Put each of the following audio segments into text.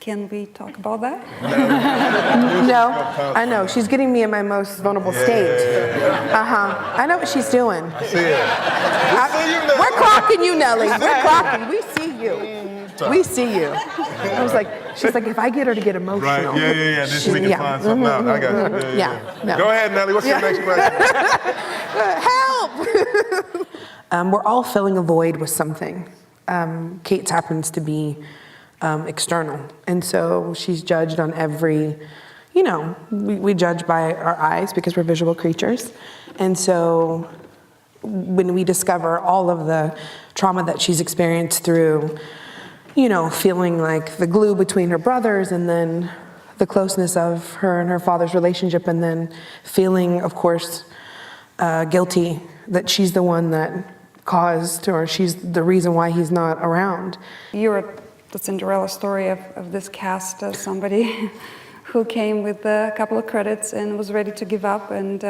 can we talk about that? No, I know. She's getting me in my most vulnerable state. I know what she's doing. We're clocking you, Nelly. We're clocking. We see you. We see you. I was like, she's like, if I get her to get emotional. Right, yeah. Then we can find something out. I got you. No. Go ahead, Nelly. What's your next question? Help! We're all filling a void with something. Kate's happens to be external. And so she's judged on every, we judge by our eyes because we're visual creatures. And so when we discover all of the trauma that she's experienced through, feeling like the glue between her brothers, and then the closeness of her and her father's relationship, and then feeling, of course, guilty that she's the one that caused, or she's the reason why he's not around. You're the Cinderella story of this cast, somebody who came with a couple of credits and was ready to give up, and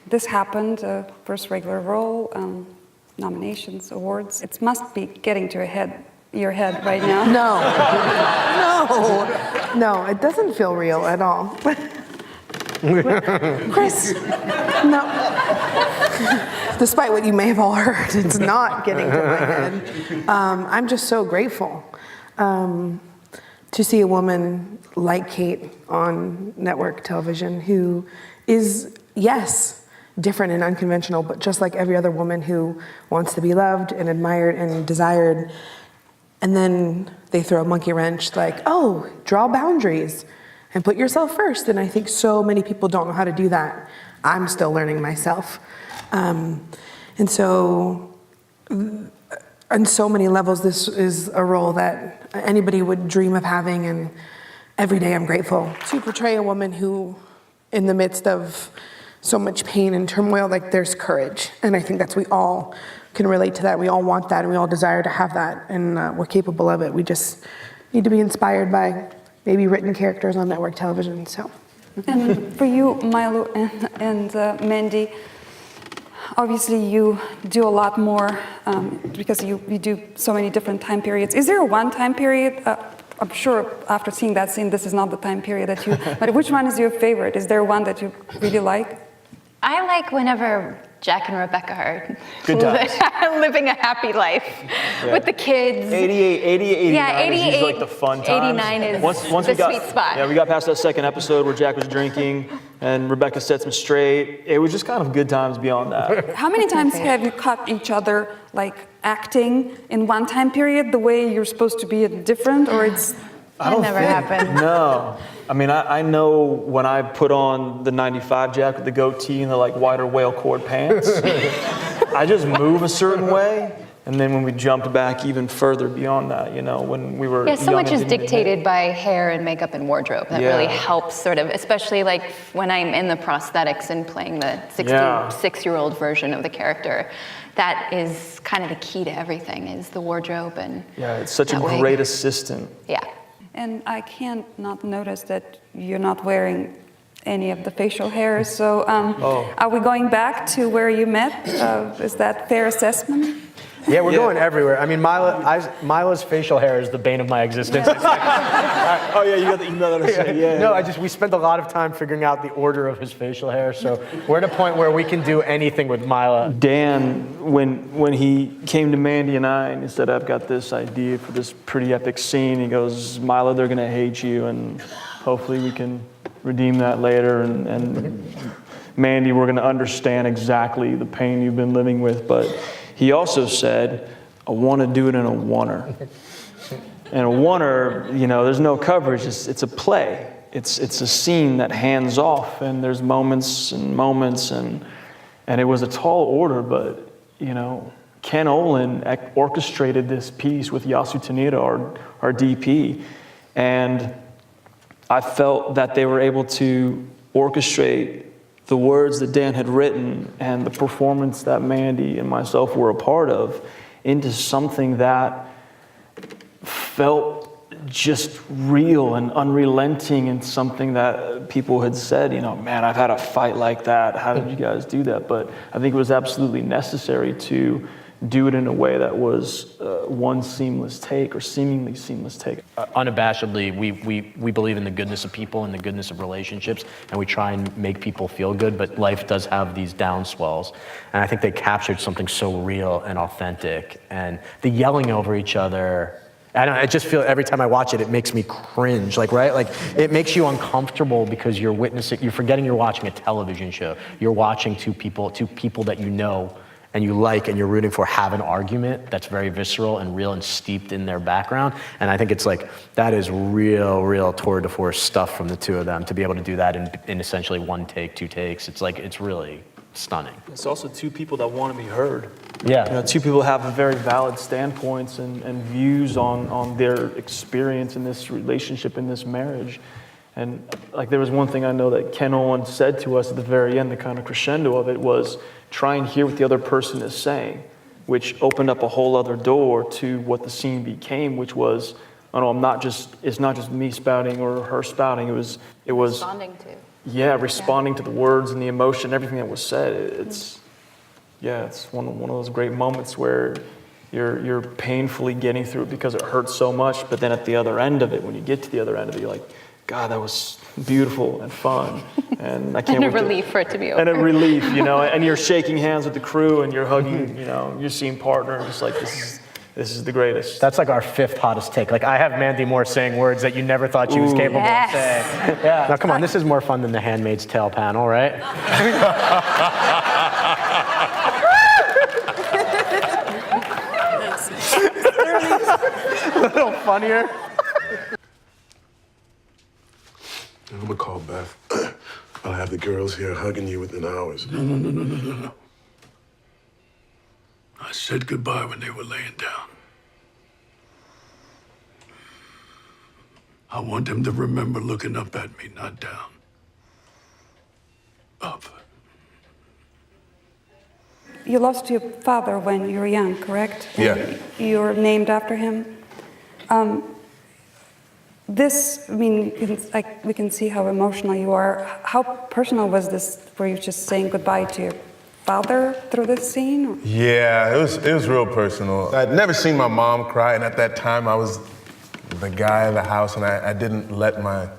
this happened, first regular role, nominations, awards. It must be getting to your head right now. No, it doesn't feel real at all. Chris, no. Despite what you may have all heard, it's not getting to my head. I'm just so grateful to see a woman like Kate on network television who is, yes, different and unconventional, but just like every other woman who wants to be loved and admired and desired. And then they throw a monkey wrench like, oh, draw boundaries and put yourself first. And I think so many people don't know how to do that. I'm still learning myself. And so on so many levels, this is a role that anybody would dream of having, and every day I'm grateful to portray a woman who, in the midst of so much pain and turmoil, like, there's courage. And I think that's, we all can relate to that. We all want that, and we all desire to have that, and we're capable of it. We just need to be inspired by maybe written characters on network television, so. And for you, Milo and Mandy, obviously you do a lot more because you do so many different time periods. Is there one time period, I'm sure after seeing that scene, this is not the time period that you, but which one is your favorite? Is there one that you really like? I like whenever Jack and Rebecca are living a happy life with the kids. 88, 89 yeah, 88, is like the fun times. 89 is once the sweet spot. Yeah, we got past that second episode where Jack was drinking and Rebecca sets him straight. It was just kind of good times beyond that. How many times have you caught each other like acting in one time period the way you're supposed to be different, or it's... That never happened. No. I mean, I know when I put on the 95 Jack with the goatee and the like wider whale cord pants, I just move a certain way. And then when we jumped back even further beyond that, when we were so much is dictated by hair and makeup and wardrobe. That really helps sort of, especially like when I'm in the prosthetics and playing the 66-year-old version of the character. That is kind of the key to everything, is the wardrobe and it's such a great assistant. Yeah. And I can't not notice that you're not wearing any of the facial hair. So are we going back to where you met? Is that fair assessment? Yeah, we're going everywhere. I mean, Milo's facial hair is the bane of my existence. Oh yeah, you got the email that I said. No, we spent a lot of time figuring out the order of his facial hair. So we're at a point where we can do anything with Milo. Dan, when he came to Mandy and I, and he said, I've got this idea for this pretty epic scene. He goes, Milo, they're gonna hate you, and hopefully we can redeem that later. And Mandy, we're gonna understand exactly the pain you've been living with, but he also said, I want to do it in a oneer. And a oneer, there's no coverage. It's a play. It's a scene that hands off, and there's moments, and it was a tall order, but Ken Olin orchestrated this piece with Yasu Tanita, our DP, and I felt that they were able to orchestrate the words that Dan had written and the performance that Mandy and myself were a part of into something that felt just real and unrelenting, and something that people had said, man, I've had a fight like that. How did you guys do that? But I think it was absolutely necessary to do it in a way that was one seamless take or seemingly seamless take. Unabashedly, we believe in the goodness of people and the goodness of relationships, and we try and make people feel good, but life does have these down swells. And I think they captured something so real and authentic, and the yelling over each other, I just feel every time I watch it, it makes me cringe, like, right? Like, it makes you uncomfortable because you're forgetting you're watching a television show. You're watching two people that you know and you like and you're rooting for have an argument that's very visceral and real and steeped in their background. And I think it's like, that is real tour de force stuff from the two of them, to be able to do that in essentially one take, two takes. It's like, it's really stunning. It's also two people that want to be heard. Yeah. You know, two people have very valid standpoints and views on their experience in this relationship, in this marriage. And like, there was one thing I know that Ken Owen said to us at the very end, the kind of crescendo of it was, try and hear what the other person is saying, which opened up a whole other door to what the scene became, which was, oh no, it's not just me spouting or her spouting, it was Responding to. Yeah, responding to the words and the emotion, everything that was said. It's one of those great moments where you're painfully getting through it because it hurts so much, but then at the other end of it, when you get to the other end of it, you're like, God, that was beautiful and fun, and I can't wait. And a relief for it to be over. And a relief, you know, and you're shaking hands with the crew and you're hugging, you know, your scene partner, and just like, this is the greatest. That's like our fifth hottest take. Like, I have Mandy Moore saying words that you never thought she was capable of saying. Yeah. Now, come on, this is more fun than the Handmaid's Tale panel, right? A little funnier. I'm gonna call Beth. I'll have the girls here hugging you within hours. No. I said goodbye when they were laying down. I want them to remember looking up at me, not down. Up. You lost your father when you were young, correct? Yeah. And you were named after him. This, I mean, we can see how emotional you are. How personal was this? Were you just saying goodbye to your father through this scene? Or? Yeah, it was real personal. I'd never seen my mom cry, and at that time I was the guy in the house, and I didn't let I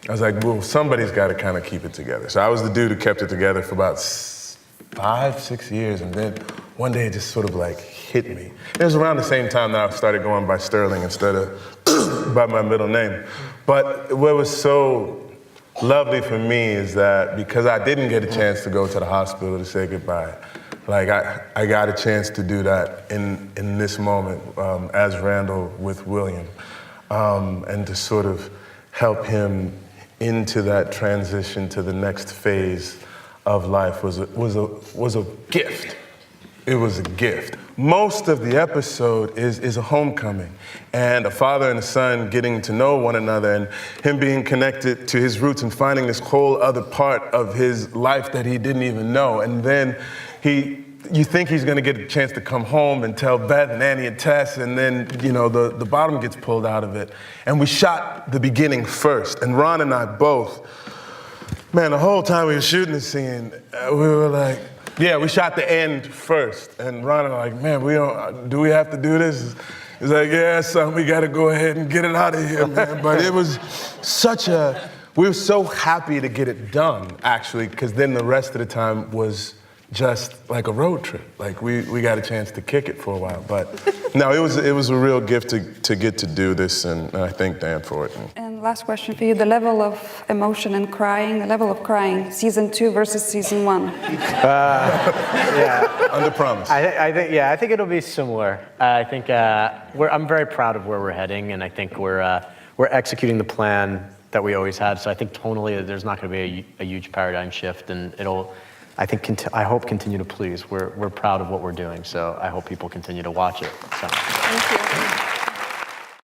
was like, well, somebody's got to kind of keep it together. So I was the dude who kept it together for about 5-6 years, and then one day it just sort of like hit me. It was around the same time that I started going by Sterling instead of by my middle name. But what was so lovely for me is that because I didn't get a chance to go to the hospital to say goodbye, like I got a chance to do that in this moment as Randall with William, and to sort of help him into that transition to the next phase of life was a gift. It was a gift. Most of the episode is a homecoming and a father and a son getting to know one another and him being connected to his roots and finding this whole other part of his life that he didn't even know. And then you think he's gonna get a chance to come home and tell Beth and Annie and Tess, and then, you know, the bottom gets pulled out of it. And we shot the beginning first, and Ron and I both, man, the whole time we were shooting the scene, we were like, yeah, we shot the end first. And Ron and I were like, man, do we have to do this? He's like, yeah, son, we gotta go ahead and get it out of here, man. But it was we were so happy to get it done, actually, because then the rest of the time was just like a road trip. Like we got a chance to kick it for a while. But no, it was a real gift to get to do this, and I thank Dan for it. And last question for you, the level of emotion and crying, season 2 versus season 1. Yeah. Under promise. I think it'll be similar. I think I'm very proud of where we're heading, and I think we're executing the plan that we always had. So I think tonally there's not going to be a huge paradigm shift, and it'll, I hope, continue to please. We're proud of what we're doing, so I hope people continue to watch it. So. Thank you.